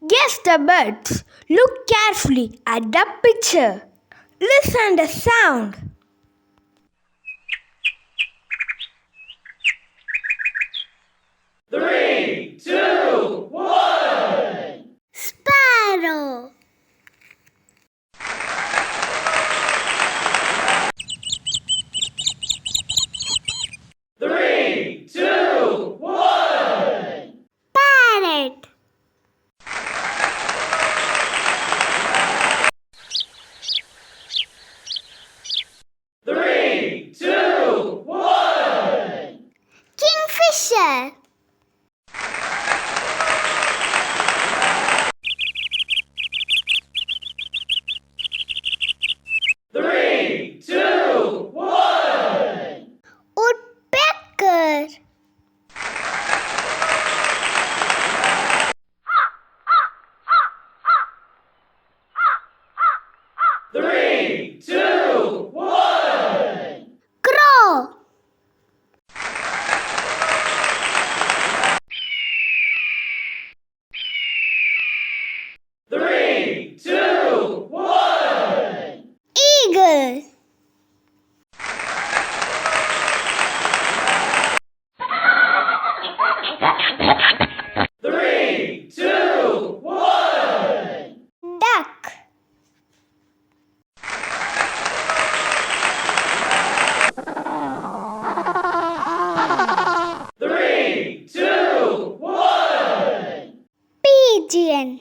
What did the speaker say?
Guess the birds. Look carefully at the picture. Listen the sound. Three, two, one. Sparrow. Three, two, one. Parrot. Three, two, one. Kingfisher. Three, two, one. Woodpecker. Three, two, one. Crow. Three, two, one. Eagle. Three, two, one. Duck. Three, two, one. Pigeon.